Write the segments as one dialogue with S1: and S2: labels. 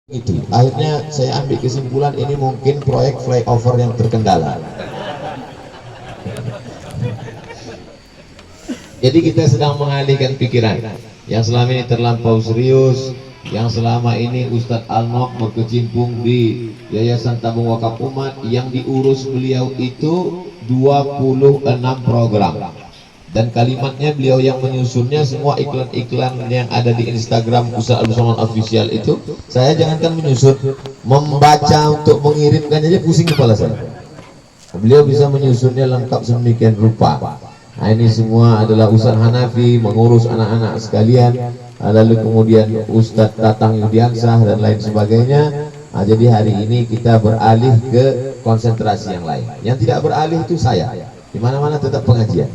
S1: Itu akhirnya saya ambil kesimpulan ini mungkin proyek flyover yang terkendala. Jadi kita sedang mengalihkan pikiran yang selama ini terlampau serius, yang selama ini Ustadz Al-Nok berkecimpung di Yayasan Tabung Wakaf Umat, yang diurus beliau itu 26 program. Dan kalimatnya beliau yang menyusunnya, semua iklan-iklan yang ada di Instagram Ustadz Abdul Somad Official itu, saya jangankan menyusun, membaca untuk mengirimkan aja pusing kepala saya. Beliau bisa menyusunnya lengkap sedemikian rupa. Nah, ini semua adalah Ustadz Hanafi mengurus anak-anak sekalian, lalu kemudian Ustadz Tatang Yudiansah dan lain sebagainya. Nah, jadi hari ini kita beralih ke konsentrasi yang lain. Yang tidak beralih itu saya, di mana-mana tetap pengajian.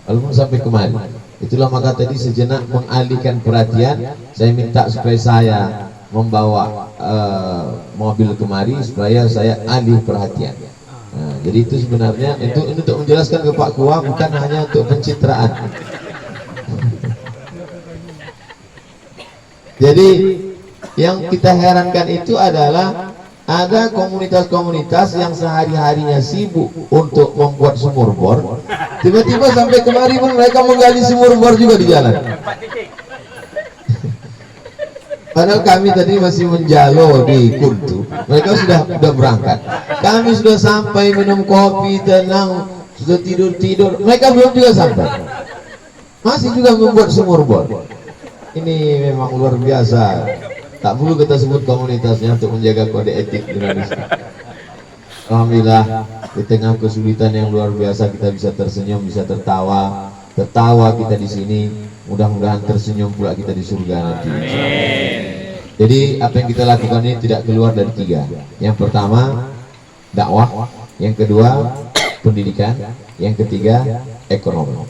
S1: Walaupun sampai kemari. Itulah maka tadi sejenak mengalihkan perhatian, saya minta supaya saya membawa mobil kemari supaya saya alih perhatian. Nah, jadi itu sebenarnya itu untuk menjelaskan ke Pak Kua, bukan hanya untuk pencitraan. Jadi yang kita herankan itu adalah ada komunitas-komunitas yang sehari-harinya sibuk untuk membuat sumur bor, tiba-tiba sampai kemari pun mereka menggali sumur bor juga di jalan. Padahal kami tadi masih menjalo di Kuntu, mereka sudah berangkat. Kami sudah sampai minum kopi, tenang, sudah tidur-tidur, mereka belum juga sampai, masih juga membuat sumur bor. Ini memang luar biasa. Tak perlu kita sebut komunitasnya untuk menjaga kode etik Indonesia. Alhamdulillah di tengah kesulitan yang luar biasa kita bisa tersenyum, bisa tertawa kita di sini. Mudah-mudahan tersenyum pula kita di surga nanti. Jadi apa yang kita lakukan ini tidak keluar dari tiga. Yang pertama dakwah, yang kedua pendidikan, yang ketiga ekonomi.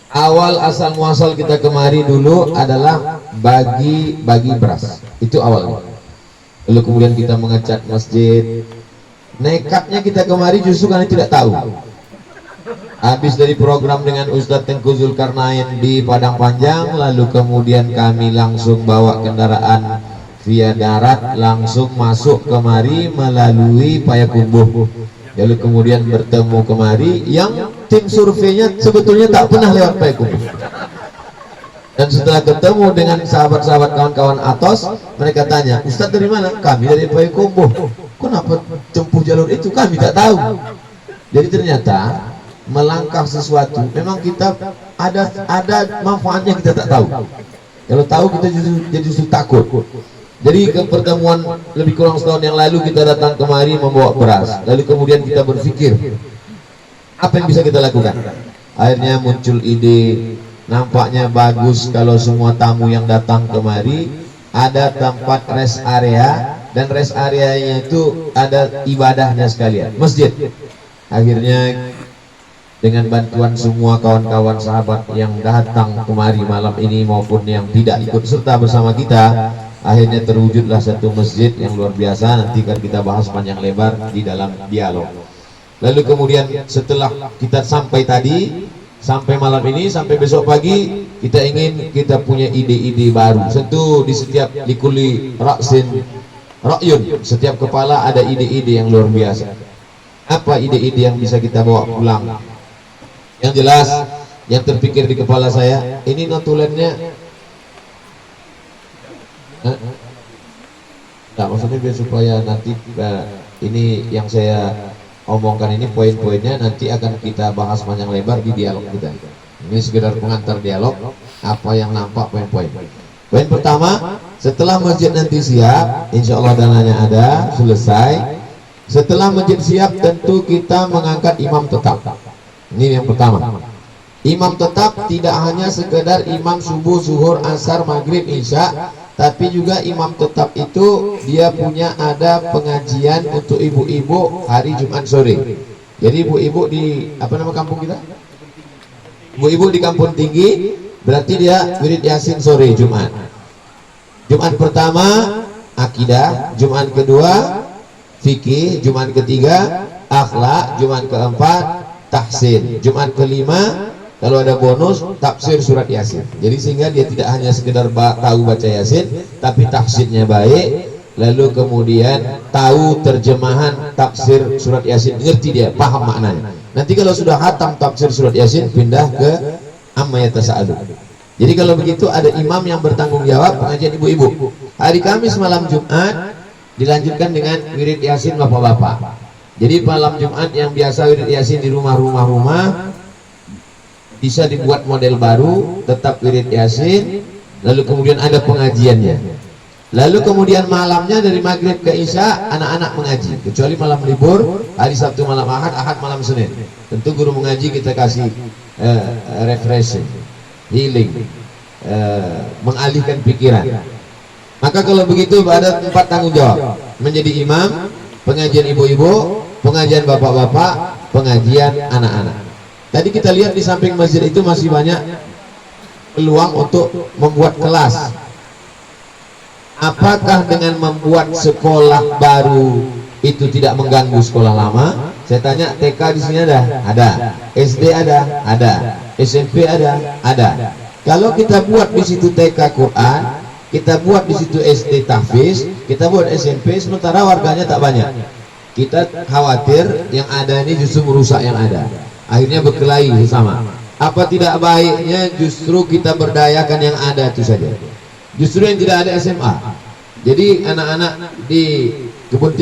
S1: Awal asal muasal kita kemari dulu adalah bagi beras, itu awalnya. Lalu kemudian kita mengecat masjid. Nekatnya kita kemari justru karena tidak tahu. Habis dari program dengan Ustadz Tengku Zulkarnain di Padang Panjang, lalu kemudian kami langsung bawa kendaraan via darat langsung masuk kemari melalui Payakumbuh. Lalu kemudian bertemu kemari yang tim surveinya sebetulnya tak pernah lewat Payakumbuh. Dan setelah ketemu dengan sahabat-sahabat kawan-kawan Atos, mereka tanya, Ustadz dari mana? Kami dari Payakumbuh. Kenapa tempuh jalur itu? Kami tak tahu. Jadi ternyata melangkah sesuatu memang kita ada manfaatnya, kita tak tahu. Kalau tahu kita justru takut. Jadi ke pertemuan lebih kurang setahun yang lalu kita datang kemari membawa beras. Lalu kemudian kita berpikir apa yang bisa kita lakukan. Akhirnya muncul ide, nampaknya bagus kalau semua tamu yang datang kemari ada tempat rest area, dan rest areanya itu ada ibadahnya sekalian, masjid. Akhirnya dengan bantuan semua kawan-kawan sahabat yang datang kemari malam ini maupun yang tidak ikut serta bersama kita, akhirnya terwujudlah satu masjid yang luar biasa. Nanti kan kita bahas panjang lebar di dalam dialog. Lalu kemudian setelah kita sampai tadi, sampai malam ini, sampai besok pagi, kita ingin kita punya ide-ide baru. Tentu di setiap likuli raksin rakyun, setiap kepala ada ide-ide yang luar biasa. Apa ide-ide yang bisa kita bawa pulang? Yang jelas yang terpikir di kepala saya, ini notulennya nah, maksudnya biar supaya nanti ini yang saya omongkan ini poin-poinnya nanti akan kita bahas panjang lebar di dialog kita. Ini sekedar pengantar dialog, apa yang nampak poin-poin. Poin pertama, setelah masjid nanti siap, insya Allah dananya ada, selesai. Setelah masjid siap, tentu kita mengangkat imam tetap. Ini yang pertama. Imam tetap tidak hanya sekedar imam subuh, zuhur, asar, maghrib, isya, tapi juga imam tetap itu dia punya ada pengajian untuk ibu-ibu hari Jumat sore. Jadi ibu-ibu di apa nama kampung kita? Ibu-ibu di Kampung Tinggi, berarti dia wirid Yasin sore Jumat. Jumat pertama akidah, Jumat kedua fikih, Jumat ketiga akhlak, Jumat keempat tahsin, Jumat kelima kalau ada bonus tafsir surat Yasin. Jadi sehingga dia tidak hanya sekedar tahu baca Yasin, tapi tafsirnya baik, lalu kemudian tahu terjemahan tafsir surat Yasin, ngerti dia, paham maknanya. Nanti kalau sudah khatam tafsir surat Yasin, pindah ke amma yatasaalun. Jadi kalau begitu ada imam yang bertanggung jawab pengajian ibu-ibu. Hari Kamis malam Jumat dilanjutkan dengan wirid Yasin bapak-bapak. Jadi malam Jumat yang biasa wirid Yasin di rumah bisa dibuat model baru, tetap wirid Yasin, lalu kemudian ada pengajiannya. Lalu kemudian malamnya dari maghrib ke isya anak-anak mengaji, kecuali malam libur, hari Sabtu malam Ahad, Ahad malam Senin. Tentu guru mengaji kita kasih refreshing, healing, mengalihkan pikiran. Maka kalau begitu ada 4 tanggung jawab: menjadi imam, pengajian ibu-ibu, pengajian bapak-bapak, pengajian anak-anak. Tadi kita lihat di samping masjid itu masih banyak peluang untuk membuat kelas. Apakah dengan membuat sekolah baru itu tidak mengganggu sekolah lama? Saya tanya, TK di sini ada, SD ada, SMP ada. Kalau kita buat di situ TK Quran, kita buat di situ SD tahfiz, kita buat SMP, sementara warganya tak banyak. Kita khawatir yang ada ini justru merusak yang ada. Akhirnya berkelahi bersama. Apa tidak baiknya justru kita berdayakan yang ada itu saja? Justru yang tidak ada SMA. Jadi anak-anak di Kebun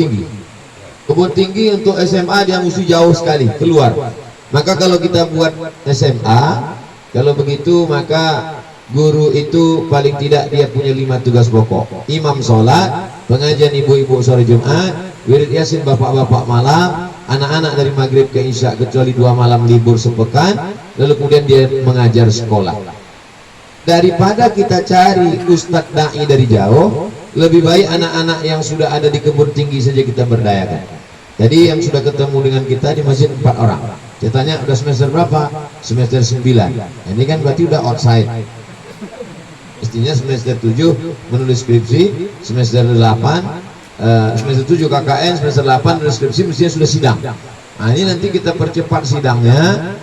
S1: Tinggi untuk SMA dia mesti jauh sekali keluar. Maka kalau kita buat SMA, kalau begitu maka guru itu paling tidak dia punya 5 tugas pokok: imam sholat, pengajian ibu-ibu sore Jumat, wirid Yasin bapak-bapak malam, anak-anak dari maghrib ke isya kecuali 2 malam libur sepekan, lalu kemudian dia mengajar sekolah. Daripada kita cari ustadz da'i dari jauh, lebih baik anak-anak yang sudah ada di Kebun Tinggi saja kita berdayakan. Jadi yang sudah ketemu dengan kita di masjid 4 orang. Saya tanya, udah semester berapa? Semester 9. Ini kan berarti udah outside. Mestinya semester 7 menulis skripsi, semester 8 semester 7 KKN, semester 8 menulis skripsi, mestinya sudah sidang. Nah ini nanti kita percepat sidangnya.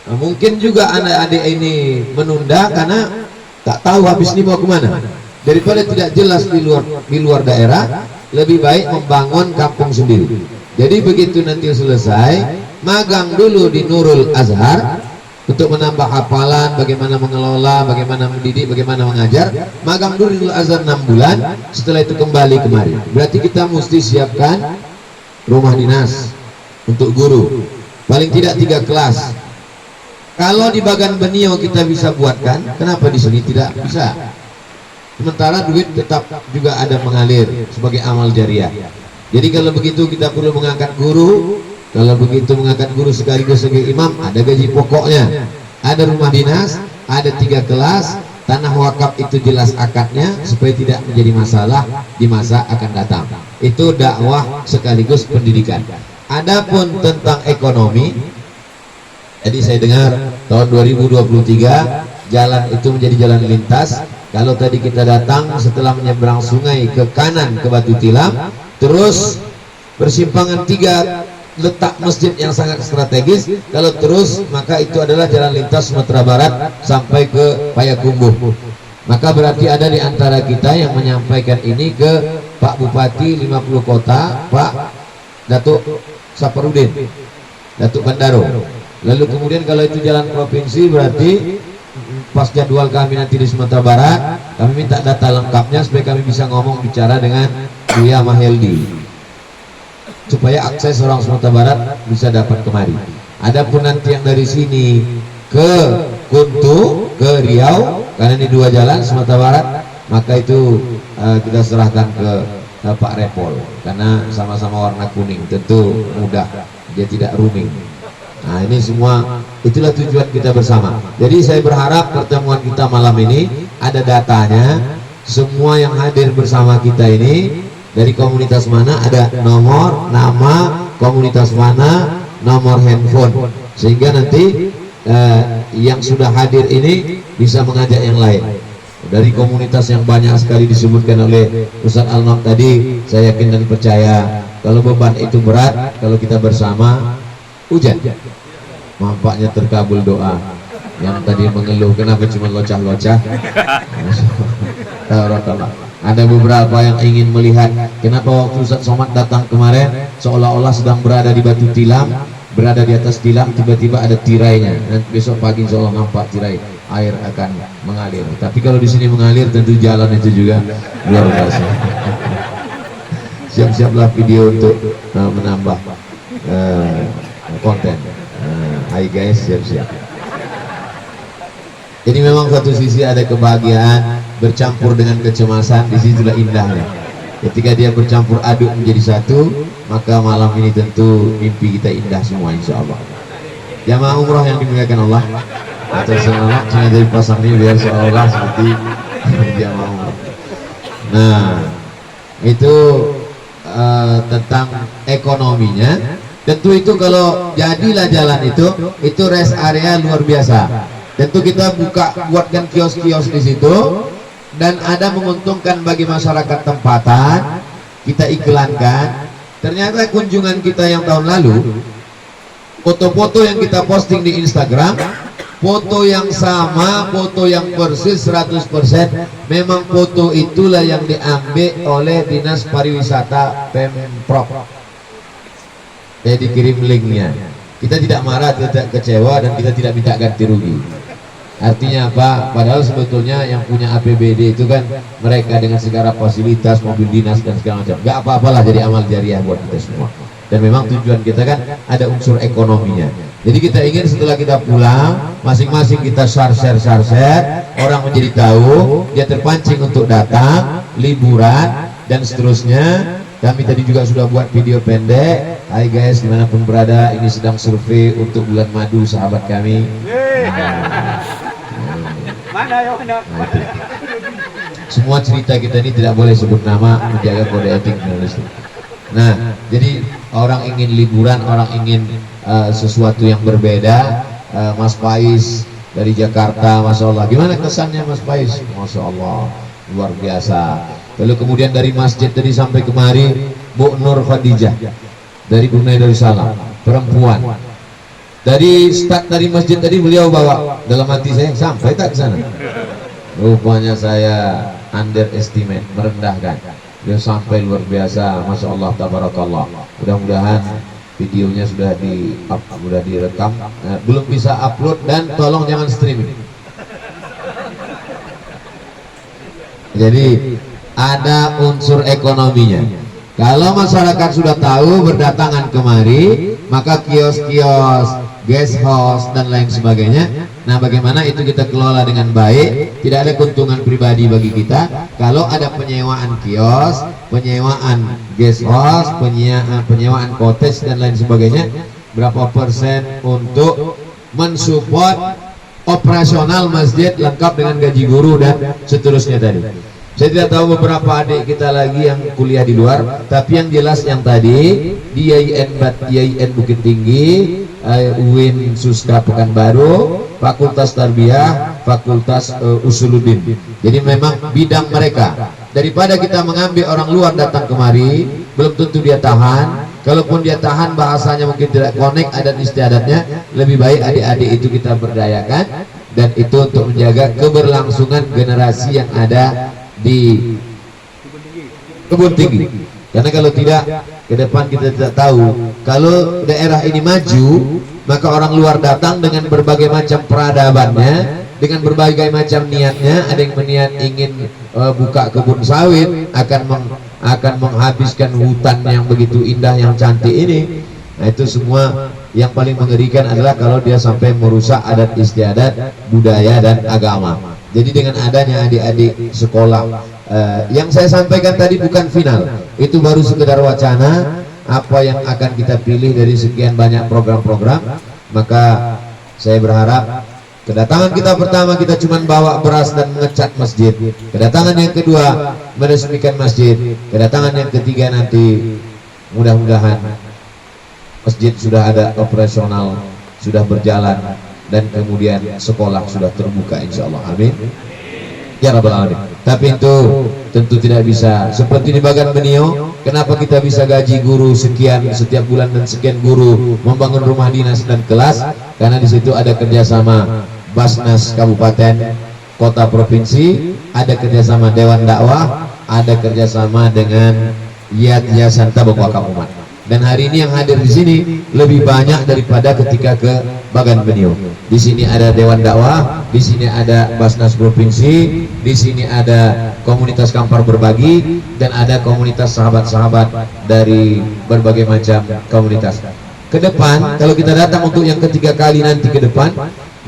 S1: Mungkin juga anak-adik ini menunda karena tak tahu habis ini mau kemana. Daripada tidak jelas di luar daerah, lebih baik membangun kampung sendiri. Jadi begitu nanti selesai, magang dulu di Nurul Azhar untuk menambah hafalan, bagaimana mengelola, bagaimana mendidik, bagaimana mengajar. Magang dulu di Nurul Azhar 6 bulan, setelah itu kembali kemari. Berarti kita mesti siapkan rumah dinas untuk guru, paling tidak 3 kelas. Kalau di Bagan Benio kita bisa buatkan, kenapa di sini tidak bisa? Sementara duit tetap juga ada mengalir sebagai amal jariah. Jadi kalau begitu kita perlu mengangkat guru. Kalau begitu mengangkat guru sekaligus sebagai imam, ada gaji pokoknya, ada rumah dinas, ada 3 kelas, tanah wakaf itu jelas akadnya supaya tidak menjadi masalah di masa akan datang. Itu dakwah sekaligus pendidikan. Adapun tentang ekonomi, jadi saya dengar tahun 2023 jalan itu menjadi jalan lintas. Kalau tadi kita datang setelah menyeberang sungai ke kanan ke Batu Tilam, terus persimpangan 3 letak masjid yang sangat strategis. Kalau terus maka itu adalah jalan lintas Sumatera Barat sampai ke Payakumbuh. Maka berarti ada di antara kita yang menyampaikan ini ke Pak Bupati 50 kota, Pak Datuk Saparudin, Datuk Bandaro. Lalu kemudian kalau itu jalan provinsi, berarti pas jadwal kami nanti di Sumatera Barat, kami minta data lengkapnya supaya kami bisa ngomong bicara dengan Buya Maheldi, supaya akses orang Sumatera Barat bisa dapat kemari. Adapun nanti yang dari sini ke Kuntu, ke Riau, karena ini 2 jalan Sumatera Barat, maka itu kita serahkan ke Pak Repol, karena sama-sama warna kuning, tentu mudah, dia tidak rooming. Nah ini semua, itulah tujuan kita bersama. Jadi saya berharap pertemuan kita malam ini ada datanya. Semua yang hadir bersama kita ini dari komunitas mana, ada nomor, nama, komunitas mana, nomor handphone, sehingga nanti yang sudah hadir ini bisa mengajak yang lain. Dari komunitas yang banyak sekali disebutkan oleh Ustaz Al-Nok tadi, saya yakin dan percaya kalau beban itu berat, kalau kita bersama hujan, nampaknya terkabul doa. yang tadi mengeluh kenapa cuma locah-locah. Ada beberapa yang ingin melihat kenapa waktu Ustaz Somad datang kemarin seolah-olah sedang berada di batu tilam, berada di atas tilam, tiba-tiba ada tirainya. Dan besok pagi insya Allah nampak tirai, air akan mengalir. Tapi kalau di sini mengalir tentu jalan itu juga luar biasa. Siap-siaplah video untuk menambah konten. Hai guys, siap-siap. Jadi memang satu sisi ada kebahagiaan bercampur dengan kecemasan, disitulah indahnya. Ketika dia bercampur aduk menjadi satu, maka malam ini tentu mimpi kita indah semua insya Allah. Jamaah umrah yang dimuliakan Allah, atau selamat cuma dari pasang ini biar seolah seperti jamaah umrah. Nah, itu tentang ekonominya. Tentu itu kalau jadilah jalan itu rest area luar biasa. Tentu kita buatkan kios-kios di situ dan ada menguntungkan bagi masyarakat tempatan. Kita iklankan. Ternyata kunjungan kita yang tahun lalu, foto-foto yang kita posting di Instagram, foto yang sama, foto yang persis 100%, memang foto itulah yang diambil oleh Dinas Pariwisata Pemprov. Saya dikirim linknya. Kita tidak marah, tidak kecewa, dan kita tidak minta ganti rugi. Artinya apa? Padahal sebetulnya yang punya APBD itu kan mereka dengan segala fasilitas, mobil dinas dan segala macam. Gak apa-apalah jadi amal jariah buat kita semua. Dan memang tujuan kita kan ada unsur ekonominya. Jadi kita ingin setelah kita pulang, masing-masing kita share, orang menjadi tahu, dia terpancing untuk datang, liburan dan seterusnya. Kami tadi juga sudah buat video pendek. Hai guys, dimanapun berada, ini sedang survei untuk bulan madu sahabat kami. Semua cerita kita ini tidak boleh sebut nama, menjaga kode etik jurnalistik. Nah, jadi orang ingin liburan, orang ingin sesuatu yang berbeda. Mas Faiz dari Jakarta, Masya Allah. Gimana kesannya Mas Faiz? Masya Allah, luar biasa. Lalu kemudian dari masjid tadi sampai kemari, Bu Nur Khadijah dari Brunei Darussalam, perempuan. Dari start dari masjid tadi beliau bawa, dalam hati saya sampai tak ke sana. Rupanya saya underestimate, merendahkan. Beliau sampai luar biasa, Masya Allah, tabarakallah. Mudah-mudahan videonya sudah direkam, belum bisa upload dan tolong jangan streaming. Jadi ada unsur ekonominya. Kalau masyarakat sudah tahu berdatangan kemari, maka kios-kios, guest house dan lain sebagainya. Nah, bagaimana itu kita kelola dengan baik, tidak ada keuntungan pribadi bagi kita. Kalau ada penyewaan kios, penyewaan guest house, penyewaan cottage dan lain sebagainya, berapa persen untuk mensupport operasional masjid lengkap dengan gaji guru dan seterusnya tadi. Saya tidak tahu beberapa adik kita lagi yang kuliah di luar, tapi yang jelas yang tadi di IAIN Bukit Tinggi, UIN Suska Pekanbaru, Fakultas Tarbiyah, Fakultas Usuluddin. Jadi memang bidang mereka. Daripada kita mengambil orang luar datang kemari, belum tentu dia tahan. Kalaupun dia tahan, bahasanya mungkin tidak connect adat istiadatnya. Lebih baik adik-adik itu kita berdayakan, dan itu untuk menjaga keberlangsungan generasi yang ada di Kebun Tinggi. Karena kalau tidak, ke depan kita tidak tahu. Kalau daerah ini maju, maka orang luar datang dengan berbagai macam peradabannya, dengan berbagai macam niatnya. Ada yang berniat ingin buka kebun sawit, akan menghabiskan hutan yang begitu indah, yang cantik ini. Nah, itu semua yang paling mengerikan adalah kalau dia sampai merusak adat istiadat, budaya dan agama. Jadi dengan adanya adik-adik sekolah, yang saya sampaikan tadi bukan final, itu baru sekedar wacana apa yang akan kita pilih dari sekian banyak program-program. Maka saya berharap kedatangan kita pertama kita cuma bawa beras dan mengecat masjid, kedatangan yang kedua meresmikan masjid, kedatangan yang ketiga nanti mudah-mudahan masjid sudah ada operasional, sudah berjalan, dan kemudian sekolah sudah terbuka insya Allah, amin ya rabbal alamin. Tapi itu tentu tidak bisa seperti di Bagan Benio. Kenapa kita bisa gaji guru sekian setiap bulan dan sekian guru membangun rumah dinas dan kelas? Karena di situ ada kerjasama Basnas Kabupaten, Kota, Provinsi, ada kerjasama Dewan Dakwah, ada kerjasama dengan Yayasan Tabung Wakaf Umat. Dan hari ini yang hadir di sini lebih banyak daripada ketika ke Bagan Benio. Di sini ada Dewan Dakwah, di sini ada Basnas Provinsi, di sini ada komunitas Kampar Berbagi, dan ada komunitas sahabat-sahabat dari berbagai macam komunitas. Ke depan, kalau kita datang untuk yang ketiga kali nanti ke depan,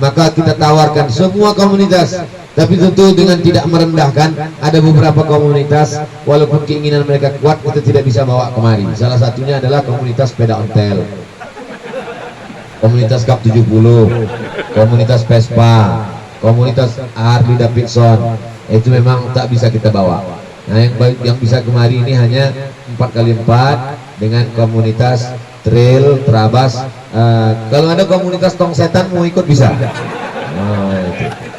S1: maka kita tawarkan semua komunitas, tapi tentu dengan tidak merendahkan. Ada beberapa komunitas walaupun keinginan mereka kuat, kita tidak bisa bawa kemari. Salah satunya adalah komunitas sepeda ontel, komunitas Kap 70, komunitas Vespa, komunitas Harley Davidson. Itu memang tak bisa kita bawa. Nah, yang bisa kemari ini hanya 4x4 dengan komunitas trail, terabas. Kalau ada komunitas tong setan mau ikut bisa. Itu.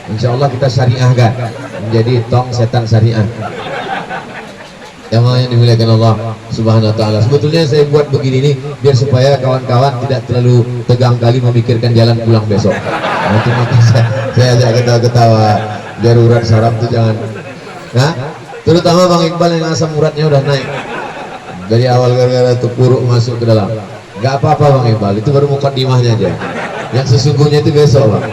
S1: Insya Allah kita syariahkan menjadi tong setan syariah. Yang dimuliakan Allah Subhanahu Wa Taala. Sebetulnya saya buat begini nih biar supaya kawan-kawan tidak terlalu tegang kali memikirkan jalan pulang besok. Nanti saya ajak ketawa-ketawa. Biar urat saraf itu jangan. Nah, terutama Bang Iqbal yang asam uratnya udah naik dari awal gara-gara terpuruk masuk ke dalam. Gak apa-apa Bang Iqbal, itu baru mukadimahnya aja. Yang sesungguhnya itu besok Bang.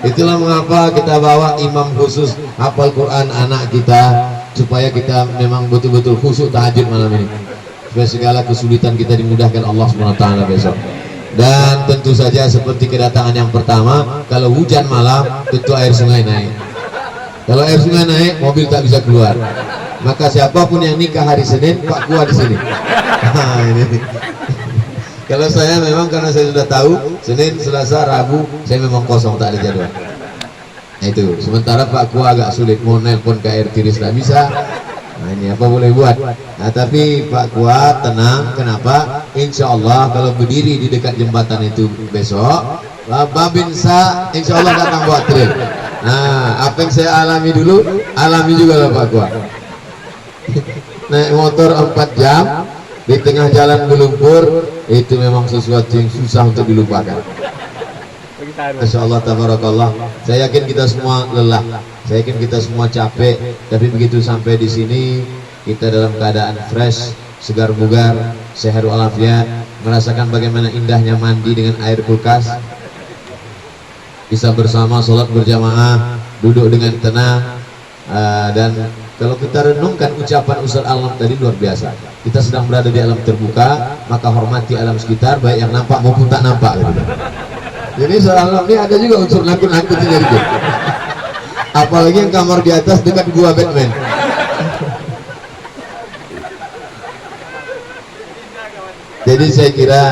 S1: Itulah mengapa kita bawa imam khusus hafal Quran anak kita, supaya kita memang betul-betul khusyuk tahajud malam ini, supaya segala kesulitan kita dimudahkan Allah SWT besok. Dan tentu saja seperti kedatangan yang pertama, kalau hujan malam tentu air sungai naik. Kalau air sungai naik, mobil tak bisa keluar. Maka siapapun yang nikah hari Senin, Pak Kua di sini. Ini. Kalau saya memang karena saya sudah tahu Senin, Selasa, Rabu saya memang kosong, tak ada jadwal. Nah, itu. Sementara Pak Kua agak sulit, mau nelpon ke air tiris tak bisa. Nah, ini apa boleh buat. Nah, tapi Pak Kua tenang. Kenapa? Insya Allah kalau berdiri di dekat jembatan itu besok, Babinsa Insya Allah datang buat trail. Nah, apa yang saya alami dulu, alami juga lah Pak Kua. Naik motor 4 jam di tengah jalan berlumpur, itu memang sesuatu yang susah untuk dilupakan. Masya Allah, tabarakallah. Saya yakin kita semua lelah, saya yakin kita semua capek, tapi begitu sampai di sini kita dalam keadaan fresh, segar bugar, sehat walafiat, merasakan bagaimana indahnya mandi dengan air kulkas, bisa bersama sholat berjamaah, duduk dengan tenang. Dan kalau kita renungkan ucapan Ustaz Alam tadi luar biasa. Kita sedang berada di alam terbuka, maka hormati alam sekitar, baik yang nampak maupun tak nampak. Gitu. Jadi Ustaz Alam ini ada juga unsur nakut-nakutnya gitu. Apalagi yang kamar di atas dekat gua Batman. Jadi saya kira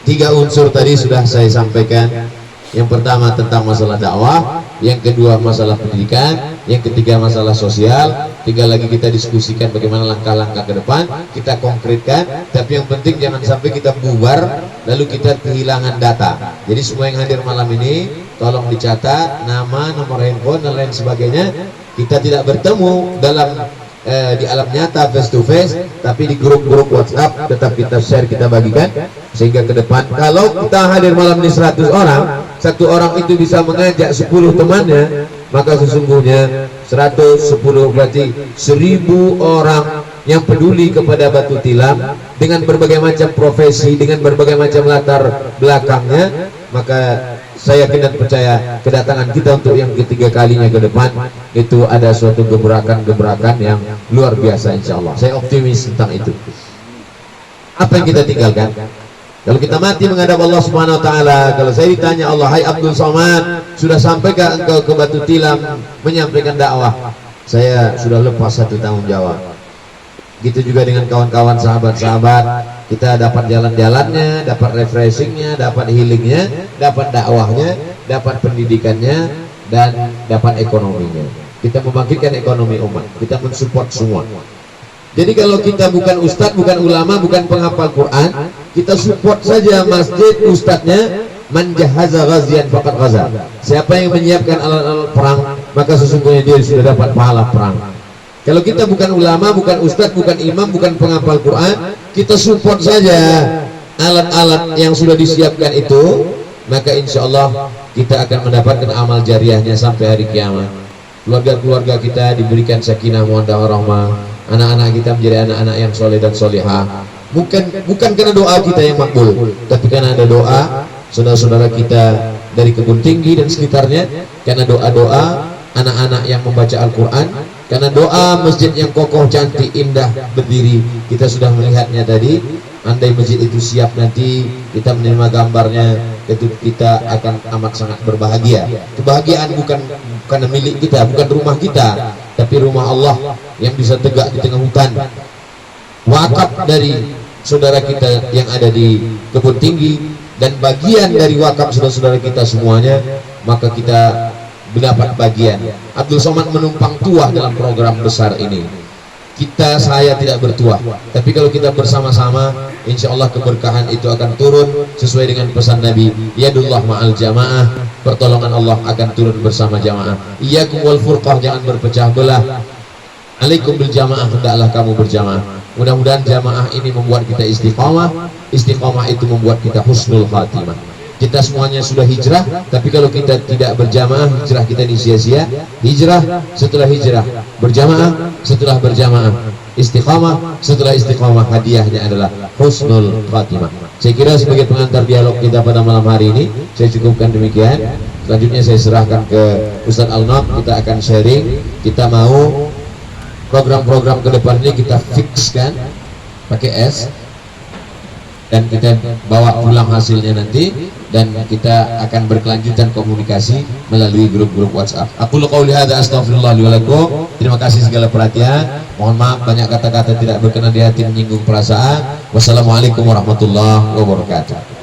S1: 3 unsur tadi sudah saya sampaikan. Yang pertama tentang masalah dakwah, yang kedua masalah pendidikan, yang ketiga masalah sosial. Tinggal lagi kita diskusikan bagaimana langkah-langkah ke depan, kita konkretkan. Tapi yang penting jangan sampai kita bubar lalu kita kehilangan data. Jadi semua yang hadir malam ini tolong dicatat nama, nomor handphone dan lain sebagainya. Kita tidak bertemu dalam di alam nyata face to face, tapi di grup-grup WhatsApp tetap kita share, kita bagikan, sehingga ke depan kalau kita hadir malam ini 100 orang, 1 orang itu bisa mengajak 10 temannya, maka sesungguhnya 110 berarti 1000 orang yang peduli kepada Batu Tilam dengan berbagai macam profesi, dengan berbagai macam latar belakangnya. Maka saya yakin dan percaya kedatangan kita untuk yang ketiga kalinya ke depan itu ada suatu gebrakan-gebrakan yang luar biasa, insya Allah. Saya optimis tentang itu. Apa yang kita tinggalkan? Kalau kita mati menghadap Allah Subhanahu Wa Taala, kalau saya ditanya Allah, hai Abdul Somad, sudah sampaikah engkau ke Batu Tilam menyampaikan dakwah? Saya sudah lepas satu tanggung jawab. Gitu juga dengan kawan-kawan, sahabat-sahabat, kita dapat jalan-jalannya, dapat refreshingnya, dapat healingnya, dapat dakwahnya, dapat pendidikannya, dan dapat ekonominya. Kita membangkitkan ekonomi umat, kita mensupport semua. Jadi kalau kita bukan ustadz, bukan ulama, bukan penghafal Quran, kita support saja masjid, ustadznya. Man jahaza ghazian faqad ghaza. Siapa yang menyiapkan alat-alat perang, maka sesungguhnya dia sudah dapat pahala perang. Kalau kita bukan ulama, bukan ustadz, bukan imam, bukan penghafal Quran, kita support saja alat-alat yang sudah disiapkan itu, maka insya Allah kita akan mendapatkan amal jariahnya sampai hari kiamat. Keluarga-keluarga kita diberikan sakinah mawaddah warahmah, anak-anak kita menjadi anak-anak yang soleh dan solehah. Bukan karena doa kita yang makbul, tapi karena ada doa saudara-saudara kita dari Kebun Tinggi dan sekitarnya, karena doa-doa anak-anak yang membaca Al-Quran, karena doa masjid yang kokoh, cantik, indah, berdiri. Kita sudah melihatnya tadi. Andai masjid itu siap nanti kita menerima gambarnya, itu kita akan amat sangat berbahagia. Kebahagiaan bukan milik kita, bukan rumah kita, tapi rumah Allah yang bisa tegak di tengah hutan. Wakaf dari saudara kita yang ada di Kebun Tinggi dan bagian dari wakaf saudara-saudara kita semuanya, maka kita mendapat bagian. Abdul Somad menumpang tuah dalam program besar ini. Saya tidak bertuah, tapi kalau kita bersama-sama, insya Allah keberkahan itu akan turun sesuai dengan pesan Nabi. Yadullah ma'al jamaah, pertolongan Allah akan turun bersama jamaah. Iyyakum wal furqah, jangan berpecah belah. Alaikum bil jamaah, hendaklah kamu berjamaah. Mudah-mudahan jamaah ini membuat kita istiqamah. Istiqamah itu membuat kita husnul khatimah. Kita semuanya sudah hijrah, tapi kalau kita tidak berjamaah, hijrah kita ini sia-sia. Hijrah setelah hijrah, berjamaah setelah berjamaah, istiqamah setelah istiqamah, hadiahnya adalah husnul khatimah. Saya kira sebagai pengantar dialog kita pada malam hari ini, saya cukupkan demikian. Selanjutnya saya serahkan ke Ustadz Al-Naq. Kita akan sharing. Kita mau program-program ke depan ini kita fixkan pakai S, dan kita bawa pulang hasilnya nanti, dan kita akan berkelanjutan komunikasi melalui grup-grup WhatsApp. Aku qauli hadza astaghfirullah li wa lakum. Terima kasih segala perhatian. Mohon maaf banyak kata-kata tidak berkenan di hati, menyinggung perasaan. Wassalamualaikum warahmatullahi wabarakatuh.